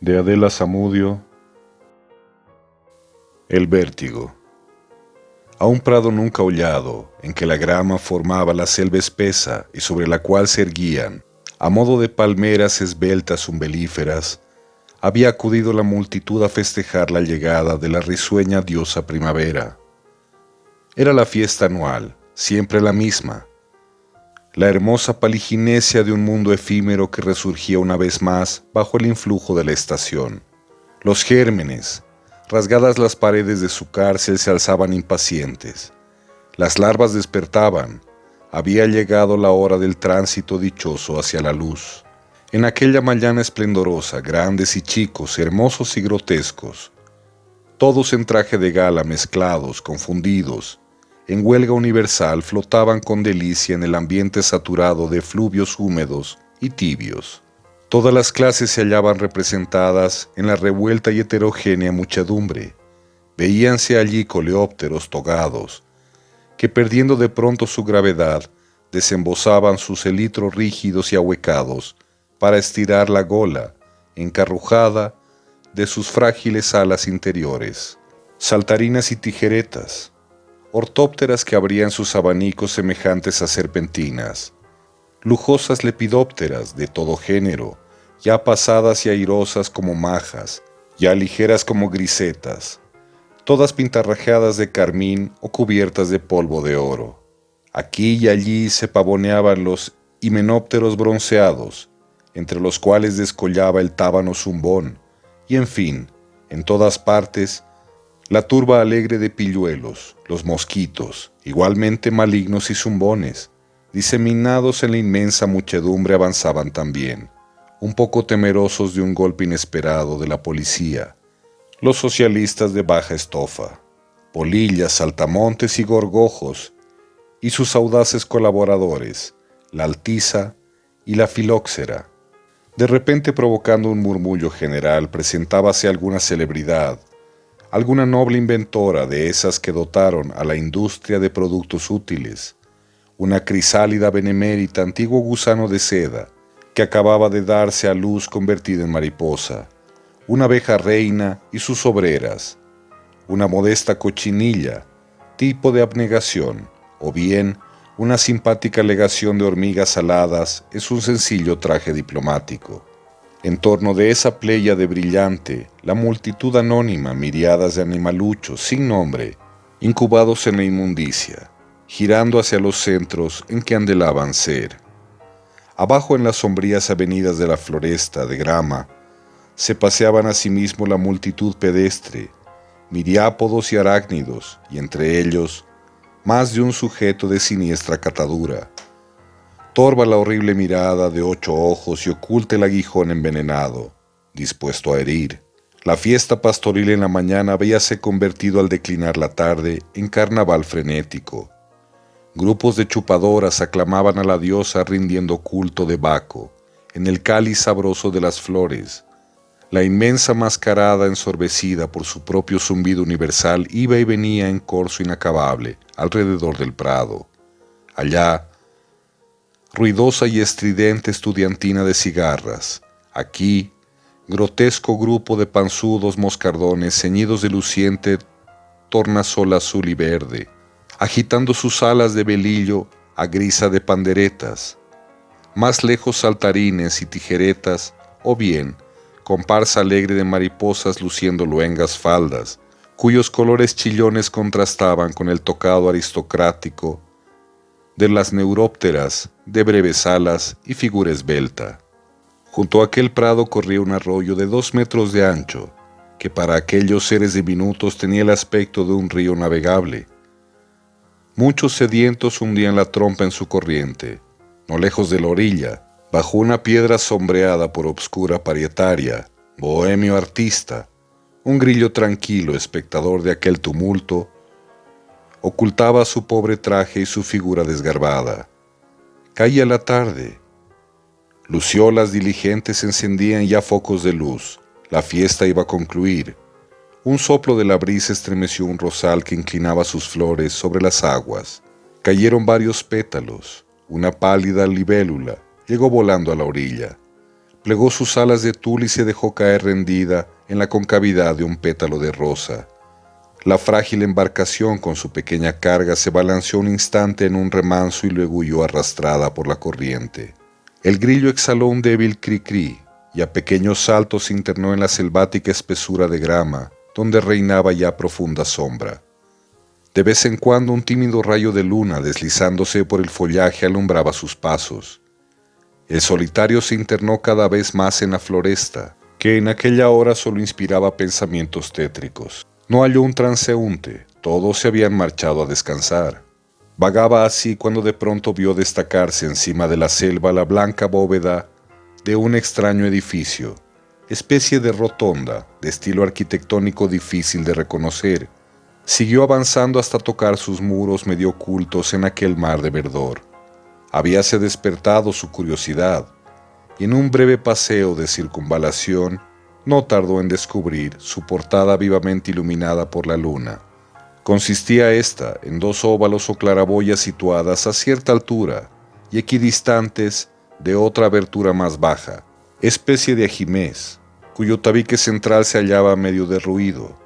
De Adela Zamudio. El vértigo. A un prado nunca hollado, en que la grama formaba la selva espesa y sobre la cual se erguían, a modo de palmeras esbeltas umbelíferas, había acudido la multitud a festejar la llegada de la risueña diosa primavera. Era la fiesta anual, siempre la misma, la hermosa paliginesia de un mundo efímero que resurgía una vez más bajo el influjo de la estación. Los gérmenes, rasgadas las paredes de su cárcel, se alzaban impacientes. Las larvas despertaban. Había llegado la hora del tránsito dichoso hacia la luz. En aquella mañana esplendorosa, grandes y chicos, hermosos y grotescos, todos en traje de gala mezclados, confundidos, en huelga universal, flotaban con delicia en el ambiente saturado de efluvios húmedos y tibios. Todas las clases se hallaban representadas en la revuelta y heterogénea muchedumbre. Veíanse allí coleópteros togados, que perdiendo de pronto su gravedad, desembozaban sus elitros rígidos y ahuecados para estirar la gola, encarrujada, de sus frágiles alas interiores. Saltarinas y tijeretas, ortópteras que abrían sus abanicos semejantes a serpentinas, lujosas lepidópteras de todo género, ya pasadas y airosas como majas, ya ligeras como grisetas, todas pintarrajeadas de carmín o cubiertas de polvo de oro. Aquí y allí se pavoneaban los himenópteros bronceados, entre los cuales descollaba el tábano zumbón, y en fin, en todas partes, la turba alegre de pilluelos, los mosquitos, igualmente malignos y zumbones, diseminados en la inmensa muchedumbre, avanzaban también, un poco temerosos de un golpe inesperado de la policía. Los socialistas de baja estofa, polillas, saltamontes y gorgojos, y sus audaces colaboradores, la altiza y la filóxera. De repente, provocando un murmullo general, presentábase alguna celebridad, alguna noble inventora de esas que dotaron a la industria de productos útiles, una crisálida benemérita, antiguo gusano de seda, que acababa de darse a luz convertida en mariposa, una abeja reina y sus obreras, una modesta cochinilla, tipo de abnegación, o bien una simpática legación de hormigas aladas es un sencillo traje diplomático. En torno de esa pléyade brillante, la multitud anónima, miriadas de animaluchos sin nombre, incubados en la inmundicia, girando hacia los centros en que anhelaban ser. Abajo, en las sombrías avenidas de la floresta de grama, se paseaban asimismo la multitud pedestre, miriápodos y arácnidos, y entre ellos, más de un sujeto de siniestra catadura. Torva la horrible mirada de 8 ojos y oculta el aguijón envenenado, dispuesto a herir. La fiesta pastoril en la mañana habíase convertido al declinar la tarde en carnaval frenético. Grupos de chupadoras aclamaban a la diosa rindiendo culto de Baco, en el cáliz sabroso de las flores. La inmensa mascarada, ensorbecida por su propio zumbido universal, iba y venía en corso inacabable alrededor del prado. Allá, ruidosa y estridente estudiantina de cigarras. Aquí, grotesco grupo de panzudos moscardones ceñidos de luciente tornasol azul y verde, agitando sus alas de velillo a grisa de panderetas. Más lejos, saltarines y tijeretas, o bien, comparsa alegre de mariposas luciendo luengas faldas, cuyos colores chillones contrastaban con el tocado aristocrático de las neurópteras de breves alas y figura esbelta. Junto a aquel prado corría un arroyo de 2 metros de ancho, que para aquellos seres diminutos tenía el aspecto de un río navegable. Muchos sedientos hundían la trompa en su corriente. No lejos de la orilla, bajo una piedra sombreada por obscura parietaria, bohemio artista, un grillo tranquilo, espectador de aquel tumulto, ocultaba su pobre traje y su figura desgarbada. Caía la tarde. Luciolas diligentes encendían ya focos de luz. La fiesta iba a concluir. Un soplo de la brisa estremeció un rosal que inclinaba sus flores sobre las aguas. Cayeron varios pétalos. Una pálida libélula llegó volando a la orilla. Plegó sus alas de tul y se dejó caer rendida en la concavidad de un pétalo de rosa. La frágil embarcación con su pequeña carga se balanceó un instante en un remanso y luego huyó arrastrada por la corriente. El grillo exhaló un débil cri-cri y a pequeños saltos se internó en la selvática espesura de grama, donde reinaba ya profunda sombra. De vez en cuando un tímido rayo de luna deslizándose por el follaje alumbraba sus pasos. El solitario se internó cada vez más en la floresta, que en aquella hora solo inspiraba pensamientos tétricos. No halló un transeúnte, todos se habían marchado a descansar. Vagaba así cuando de pronto vio destacarse encima de la selva la blanca bóveda de un extraño edificio, especie de rotonda, de estilo arquitectónico difícil de reconocer. Siguió avanzando hasta tocar sus muros medio ocultos en aquel mar de verdor. Habíase despertado su curiosidad, y en un breve paseo de circunvalación no tardó en descubrir su portada vivamente iluminada por la luna. Consistía ésta en dos óvalos o claraboyas situadas a cierta altura y equidistantes de otra abertura más baja, especie de ajimez, cuyo tabique central se hallaba medio derruido.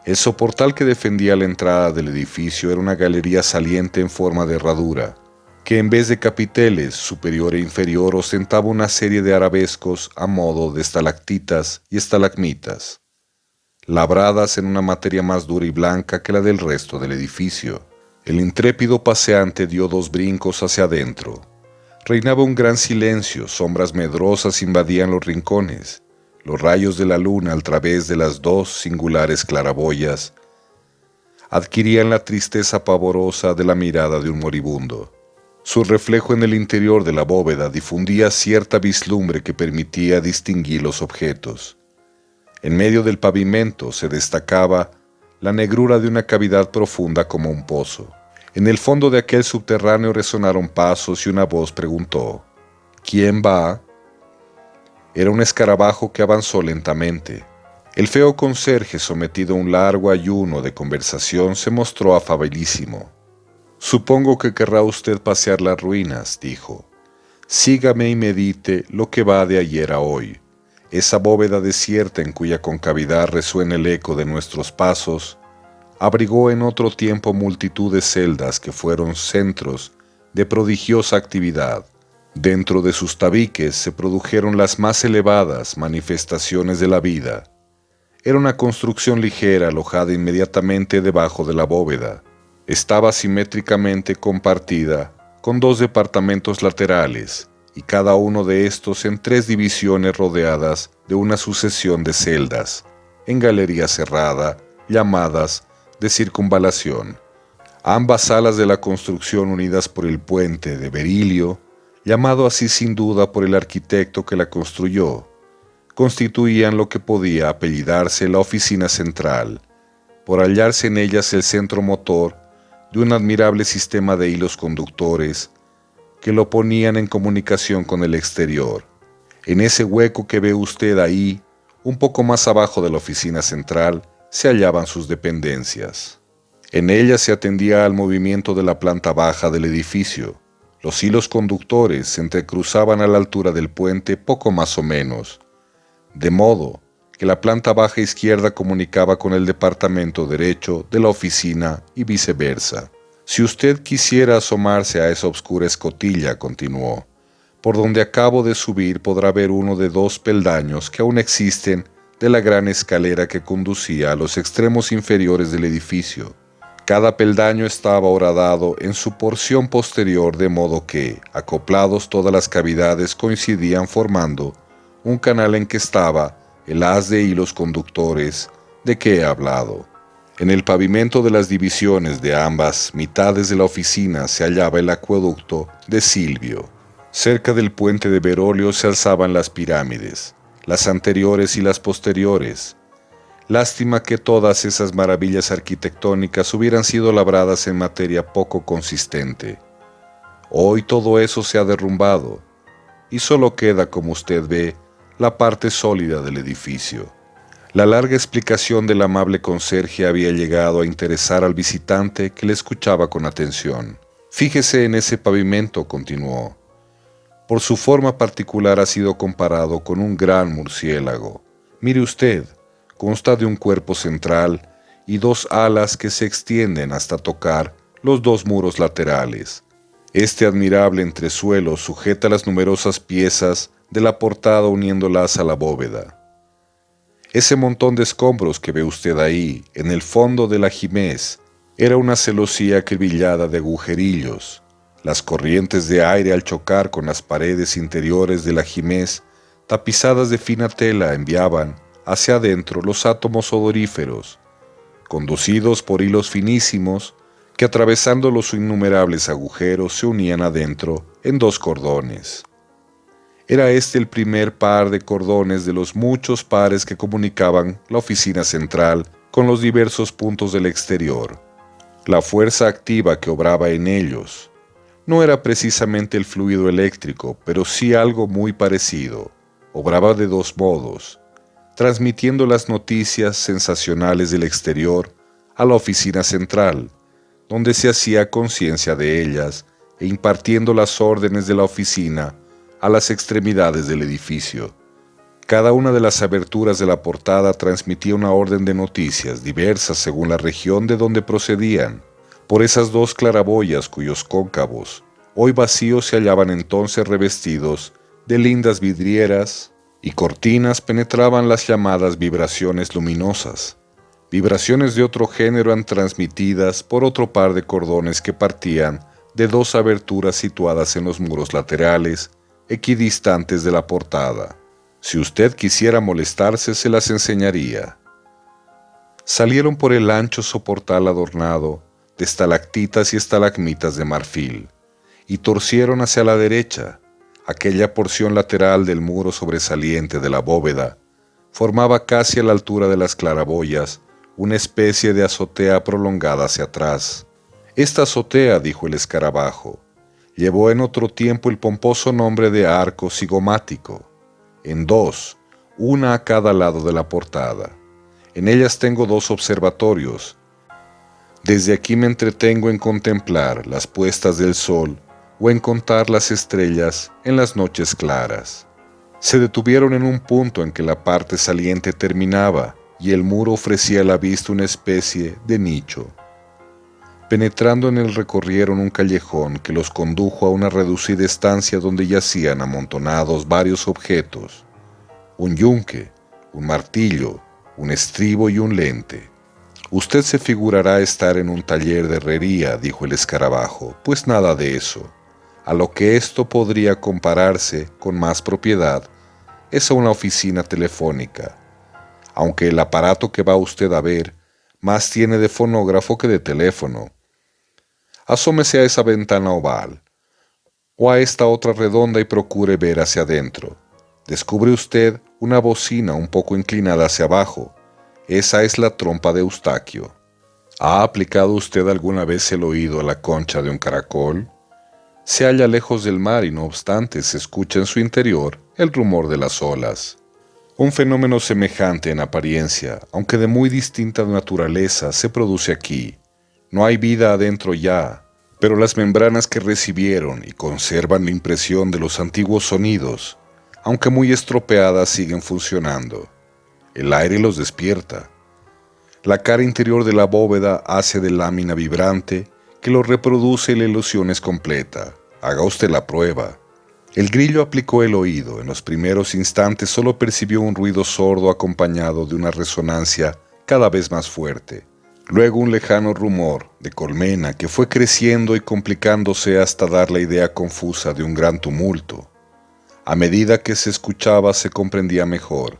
El soportal que defendía la entrada del edificio era una galería saliente en forma de herradura, que en vez de capiteles superior e inferior ostentaba una serie de arabescos a modo de estalactitas y estalagmitas, labradas en una materia más dura y blanca que la del resto del edificio. El intrépido paseante dio dos brincos hacia adentro. Reinaba un gran silencio, sombras medrosas invadían los rincones. Los rayos de la luna al través de las dos singulares claraboyas adquirían la tristeza pavorosa de la mirada de un moribundo. Su reflejo en el interior de la bóveda difundía cierta vislumbre que permitía distinguir los objetos. En medio del pavimento se destacaba la negrura de una cavidad profunda como un pozo. En el fondo de aquel subterráneo resonaron pasos y una voz preguntó: ¿Quién va? Era un escarabajo que avanzó lentamente. El feo conserje, sometido a un largo ayuno de conversación, se mostró afabilísimo. «Supongo que querrá usted pasear las ruinas», dijo. «Sígame y medite lo que va de ayer a hoy. Esa bóveda desierta en cuya concavidad resuena el eco de nuestros pasos, abrigó en otro tiempo multitud de celdas que fueron centros de prodigiosa actividad. Dentro de sus tabiques se produjeron las más elevadas manifestaciones de la vida. Era una construcción ligera alojada inmediatamente debajo de la bóveda. Estaba simétricamente compartida con dos departamentos laterales y cada uno de estos en tres divisiones rodeadas de una sucesión de celdas, en galería cerrada, llamadas de circunvalación. Ambas alas de la construcción unidas por el puente de berilio, llamado así sin duda por el arquitecto que la construyó, constituían lo que podía apellidarse la oficina central, por hallarse en ellas el centro motor de un admirable sistema de hilos conductores que lo ponían en comunicación con el exterior. En ese hueco que ve usted ahí, un poco más abajo de la oficina central, se hallaban sus dependencias. En ellas se atendía al movimiento de la planta baja del edificio. Los hilos conductores se entrecruzaban a la altura del puente poco más o menos, de modo que la planta baja izquierda comunicaba con el departamento derecho de la oficina y viceversa. Si usted quisiera asomarse a esa oscura escotilla, continuó, por donde acabo de subir podrá ver uno de dos peldaños que aún existen de la gran escalera que conducía a los extremos inferiores del edificio. Cada peldaño estaba horadado en su porción posterior de modo que, acoplados todas las cavidades coincidían formando un canal en que estaba el haz de hilos conductores de que he hablado. En el pavimento de las divisiones de ambas mitades de la oficina se hallaba el acueducto de Silvio. Cerca del puente de Berolio se alzaban las pirámides, las anteriores y las posteriores. Lástima que todas esas maravillas arquitectónicas hubieran sido labradas en materia poco consistente. Hoy todo eso se ha derrumbado, y solo queda, como usted ve, la parte sólida del edificio. La larga explicación del amable conserje había llegado a interesar al visitante que le escuchaba con atención. Fíjese en ese pavimento, continuó. Por su forma particular ha sido comparado con un gran murciélago. Mire usted, consta de un cuerpo central y dos alas que se extienden hasta tocar los dos muros laterales. Este admirable entresuelo sujeta las numerosas piezas de la portada uniéndolas a la bóveda. Ese montón de escombros que ve usted ahí, en el fondo de la ajimez, era una celosía cribillada de agujerillos. Las corrientes de aire al chocar con las paredes interiores del ajimez, tapizadas de fina tela, enviaban hacia adentro los átomos odoríferos, conducidos por hilos finísimos que atravesando los innumerables agujeros se unían adentro en dos cordones. Era este el primer par de cordones de los muchos pares que comunicaban la oficina central con los diversos puntos del exterior. La fuerza activa que obraba en ellos no era precisamente el fluido eléctrico, pero sí algo muy parecido. Obraba de dos modos, transmitiendo las noticias sensacionales del exterior a la oficina central, donde se hacía conciencia de ellas, e impartiendo las órdenes de la oficina a las extremidades del edificio. Cada una de las aberturas de la portada transmitía una orden de noticias diversas según la región de donde procedían. Por esas dos claraboyas cuyos cóncavos, hoy vacíos, se hallaban entonces revestidos de lindas vidrieras y cortinas, penetraban las llamadas vibraciones luminosas. Vibraciones de otro género eran transmitidas por otro par de cordones que partían de dos aberturas situadas en los muros laterales, equidistantes de la portada. Si usted quisiera molestarse, se las enseñaría. Salieron por el ancho soportal adornado de estalactitas y estalagmitas de marfil, y torcieron hacia la derecha. Aquella porción lateral del muro sobresaliente de la bóveda formaba casi a la altura de las claraboyas una especie de azotea prolongada hacia atrás. Esta azotea, dijo el escarabajo, llevó en otro tiempo el pomposo nombre de arco cigomático, en dos, una a cada lado de la portada. En ellas tengo dos observatorios. Desde aquí me entretengo en contemplar las puestas del sol o en contar las estrellas en las noches claras. Se detuvieron en un punto en que la parte saliente terminaba y el muro ofrecía a la vista una especie de nicho. Penetrando en él recorrieron un callejón que los condujo a una reducida estancia donde yacían amontonados varios objetos: un yunque, un martillo, un estribo y un lente. Usted se figurará estar en un taller de herrería, dijo el escarabajo, pues nada de eso. A lo que esto podría compararse con más propiedad es a una oficina telefónica, aunque el aparato que va usted a ver más tiene de fonógrafo que de teléfono. Asómese a esa ventana oval, o a esta otra redonda y procure ver hacia adentro. Descubre usted una bocina un poco inclinada hacia abajo. Esa es la trompa de Eustaquio. ¿Ha aplicado usted alguna vez el oído a la concha de un caracol? Se halla lejos del mar y no obstante se escucha en su interior el rumor de las olas. Un fenómeno semejante en apariencia, aunque de muy distinta naturaleza, se produce aquí. No hay vida adentro ya, pero las membranas que recibieron y conservan la impresión de los antiguos sonidos, aunque muy estropeadas, siguen funcionando. El aire los despierta. La cara interior de la bóveda hace de lámina vibrante que lo reproduce y la ilusión es completa. Haga usted la prueba. El grillo aplicó el oído. En los primeros instantes solo percibió un ruido sordo acompañado de una resonancia cada vez más fuerte. Luego un lejano rumor de colmena que fue creciendo y complicándose hasta dar la idea confusa de un gran tumulto. A medida que se escuchaba se comprendía mejor.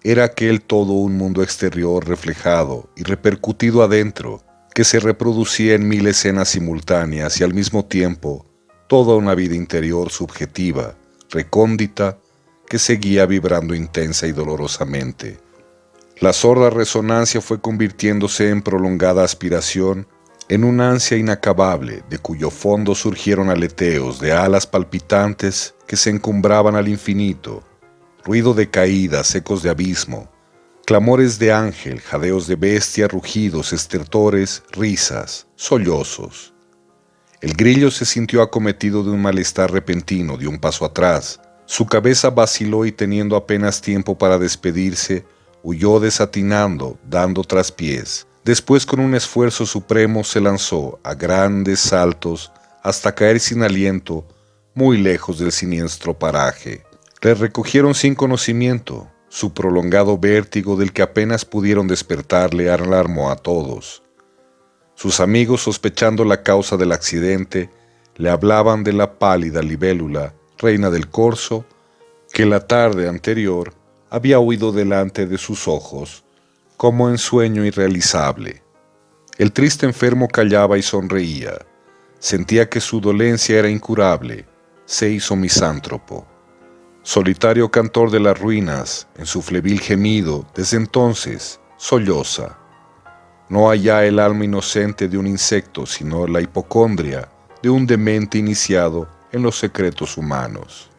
Era aquel todo un mundo exterior reflejado y repercutido adentro, que se reproducía en 1000 escenas simultáneas y al mismo tiempo toda una vida interior subjetiva, recóndita, que seguía vibrando intensa y dolorosamente. La sorda resonancia fue convirtiéndose en prolongada aspiración, en una ansia inacabable, de cuyo fondo surgieron aleteos de alas palpitantes que se encumbraban al infinito, ruido de caídas, ecos de abismo, clamores de ángel, jadeos de bestia, rugidos, estertores, risas, sollozos. El grillo se sintió acometido de un malestar repentino, dio un paso atrás. Su cabeza vaciló y teniendo apenas tiempo para despedirse, huyó desatinando, dando traspiés. Después, con un esfuerzo supremo, se lanzó a grandes saltos hasta caer sin aliento, muy lejos del siniestro paraje. Le recogieron sin conocimiento. Su prolongado vértigo, del que apenas pudieron despertarle, alarmó a todos. Sus amigos, sospechando la causa del accidente, le hablaban de la pálida libélula, reina del corso, que la tarde anterior había huido delante de sus ojos, como en sueño irrealizable. El triste enfermo callaba y sonreía. Sentía que su dolencia era incurable. Se hizo misántropo. Solitario cantor de las ruinas, en su flebil gemido, desde entonces, solloza. No hay ya el alma inocente de un insecto, sino la hipocondria de un demente iniciado en los secretos humanos.